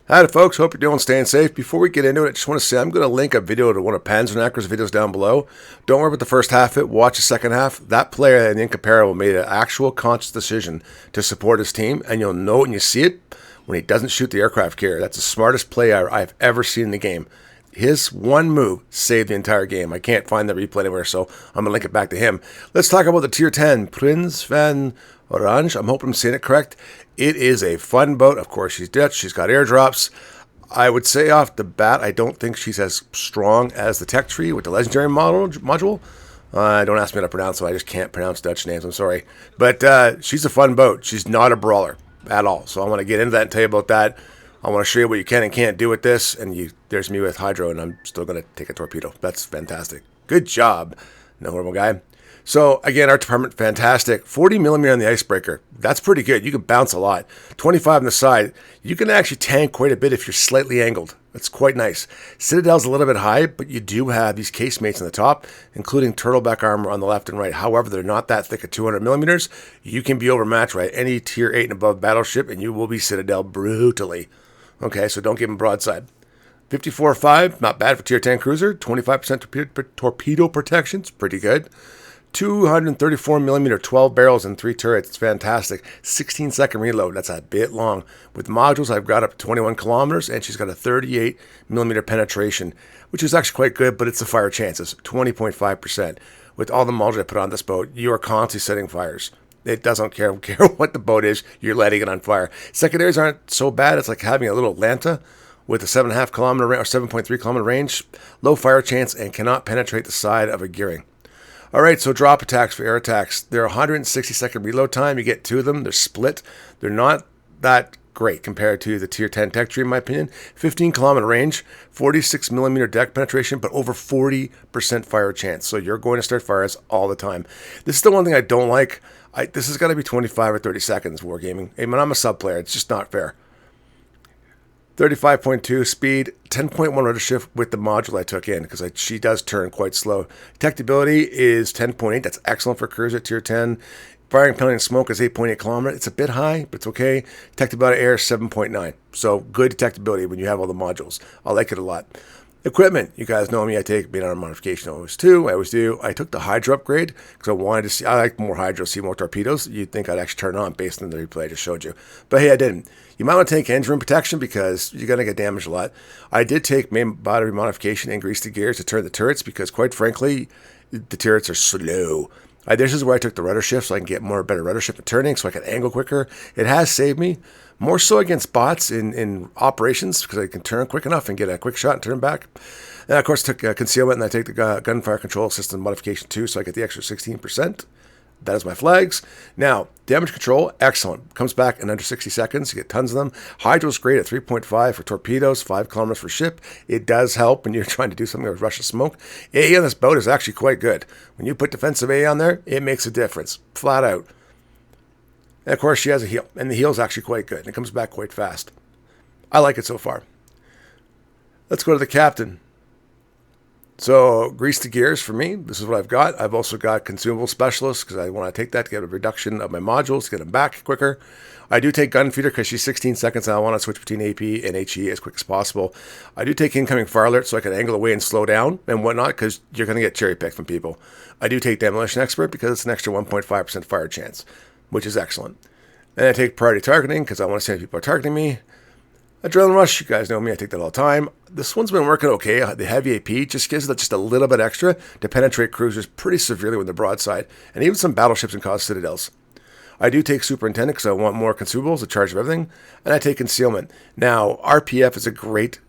Hi folks, hope you're doing staying safe. Before we get into it, I just want to say I'm going to link a video to one of PRINS VAN ORANJE's videos down below. Don't worry about the first half of it, watch the second half. That player in the Incomparable made an actual conscious decision to support his team, and you'll know it when you see it when he doesn't shoot the aircraft carrier. That's the smartest play I've ever seen in the game. His one move saved the entire game. I can't find the replay anywhere, so I'm going to link it back to him. Let's talk about the Tier 10, PRINS VAN ORANJE. I'm hoping I'm saying it correct. It is a fun boat. Of course, she's Dutch. She's got airdrops. I would say off the bat, I don't think she's as strong as the tech tree with the legendary module. Don't ask me how to pronounce it. I just can't pronounce Dutch names. I'm sorry. But she's a fun boat. She's not a brawler at all. So I want to get into that and tell you about that. I want to show you what you can and can't do with this. And there's me with Hydro, and I'm still going to take a torpedo. That's fantastic. Good job, no normal guy. So, again, our department, fantastic. 40 millimeter on the icebreaker. That's pretty good. You can bounce a lot. 25 on the side. You can actually tank quite a bit if you're slightly angled. That's quite nice. Citadel's a little bit high, but you do have these casemates on the top, including turtleback armor on the left and right. However, they're not that thick at 200 millimeters. You can be overmatched by any Tier 8 and above battleship, and you will be Citadel brutally. Okay, so don't give them broadside. 54.5, not bad for Tier 10 cruiser. 25% torpedo protection. It's pretty good. 234 millimeter, 12 barrels and 3 turrets. It's fantastic. 16-second reload. That's a bit long. With modules, I've got up to 21 kilometers, and she's got a 38 millimeter penetration, which is actually quite good, but it's the fire chances, 20.5%. With all the modules I put on this boat, you are constantly setting fires. It doesn't care what the boat is, you're letting it on fire. Secondaries aren't so bad. It's like having a little Atlanta with a 7.5 kilometer or 7.3 kilometer range, low fire chance, and cannot penetrate the side of a gearing. All right, so drop attacks for air attacks. They're 160-second reload time. You get 2 of them. They're split. They're not that great compared to the Tier 10 tech tree, in my opinion. 15-kilometer range, 46 millimeter deck penetration, but over 40% fire chance. So you're going to start fires all the time. This is the one thing I don't like. This has got to be 25 or 30 seconds wargaming. I mean, I'm a sub player. It's just not fair. 35.2 speed, 10.1 rudder shift with the module I took in because she does turn quite slow. Detectability is 10.8. That's excellent for cruiser Tier 10. Firing penalty and smoke is 8.8 kilometer. It's a bit high, but it's okay. Detectability air is 7.9. So good detectability when you have all the modules. I like it a lot. Equipment, you guys know me. I take being on a modification always too. I always do. I took the Hydro upgrade because I wanted to see. I like more Hydro, see more torpedoes. You'd think I'd actually turn it on based on the replay I just showed you, but hey, I didn't. You might want to take engine room protection because you're gonna get damaged a lot. I did take main battery modification and grease the gears to turn the turrets because, quite frankly, the turrets are slow. This is where I took the rudder shift so I can get better rudder shift and turning so I can angle quicker. It has saved me, more so against bots in operations because I can turn quick enough and get a quick shot and turn back. And of course, took concealment, and I take the gunfire control system modification too, so I get the extra 16%. That is my flags. Now, damage control, excellent. Comes back in under 60 seconds. You get tons of them. Hydro's great at 3.5 for torpedoes, 5 kilometers for ship. It does help when you're trying to do something with Russian smoke. AA on this boat is actually quite good. When you put defensive AA on there, it makes a difference, flat out. And of course, she has a heel, and the heel is actually quite good. And it comes back quite fast. I like it so far. Let's go to the captain. So, grease the gears for me. This is what I've got. I've also got consumable specialists because I want to take that to get a reduction of my modules, to get them back quicker. I do take gun feeder because she's 16 seconds and I want to switch between AP and HE as quick as possible. I do take incoming fire alert so I can angle away and slow down and whatnot because you're going to get cherry picked from people. I do take demolition expert because it's an extra 1.5% fire chance, which is excellent. And I take priority targeting because I want to see if people are targeting me. Adrenaline rush, you guys know me, I take that all the time. This one's been working okay. The heavy AP just gives it just a little bit extra to penetrate cruisers pretty severely with the broadside, and even some battleships and cause citadels. I do take superintendent because I want more consumables, a charge of everything, and I take concealment. Now, RPF is a great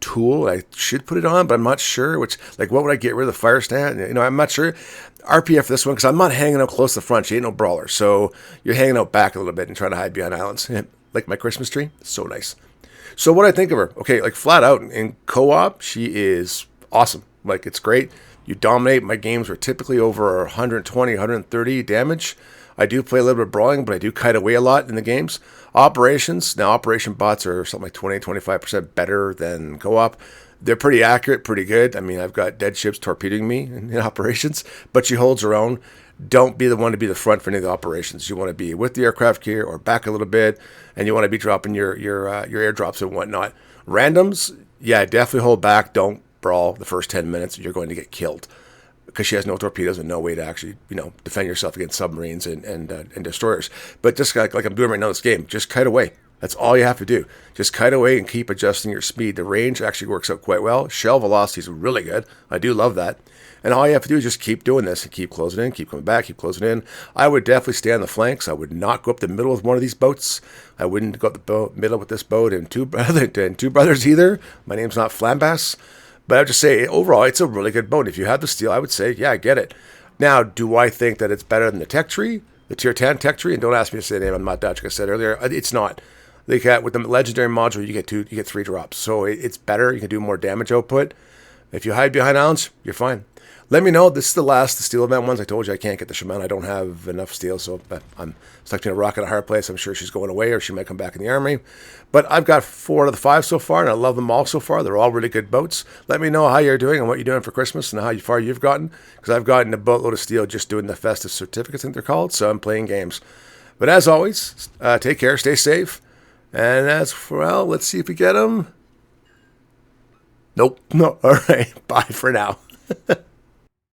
tool. I should put it on, but I'm not sure. What would I get rid of the fire stand? I'm not sure. RPF for this one because I'm not hanging out close to the front. She ain't no brawler, so you're hanging out back a little bit and trying to hide behind islands. Like my Christmas tree, so nice. So what I think of her, okay, like flat out in co-op, she is awesome. Like it's great. You dominate. My games were typically over 120, 130 damage. I do play a little bit of brawling, but I do kite away a lot in the games. Operations, now operation bots are something like 20, 25% better than co-op. They're pretty accurate, pretty good. I mean, I've got dead ships torpedoing me in operations, but she holds her own. don't be the one to be the front for any of the operations. You want to be with the aircraft carrier or back a little bit, and you want to be dropping your airdrops and whatnot. Randoms, yeah, definitely hold back. Don't brawl the first 10 minutes. You're going to get killed because she has no torpedoes and no way to actually, defend yourself against submarines and destroyers. But just like I'm doing right now in this game, just kite away. That's all you have to do. Just kite away and keep adjusting your speed. The range actually works out quite well. Shell velocity is really good. I do love that. And all you have to do is just keep doing this and keep closing in, keep coming back, keep closing in. I would definitely stay on the flanks. I would not go up the middle with one of these boats. I wouldn't go up the middle with this boat and two brothers either. My name's not Flambas. But I would just say, overall, it's a really good boat. If you have the steel, I would say, yeah, get it. Now, do I think that it's better than the tech tree, the tier 10 tech tree? And don't ask me to say the name. I'm not Dutch, like I said earlier. It's not. With the legendary module, you get 3 drops. So it's better. You can do more damage output. If you hide behind islands, you're fine. Let me know. This is the last, the steel event ones. I told you I can't get the Shimano. I don't have enough steel, so I'm stuck between a rock and a hard place. I'm sure she's going away, or she might come back in the army. But I've got 4 out of the 5 so far, and I love them all so far. They're all really good boats. Let me know how you're doing and what you're doing for Christmas and how far you've gotten, because I've gotten a boatload of steel just doing the festive certificates, I think they're called, so I'm playing games. But as always, take care, stay safe. And as for, well, let's see if we get them. Nope. No. All right. Bye for now.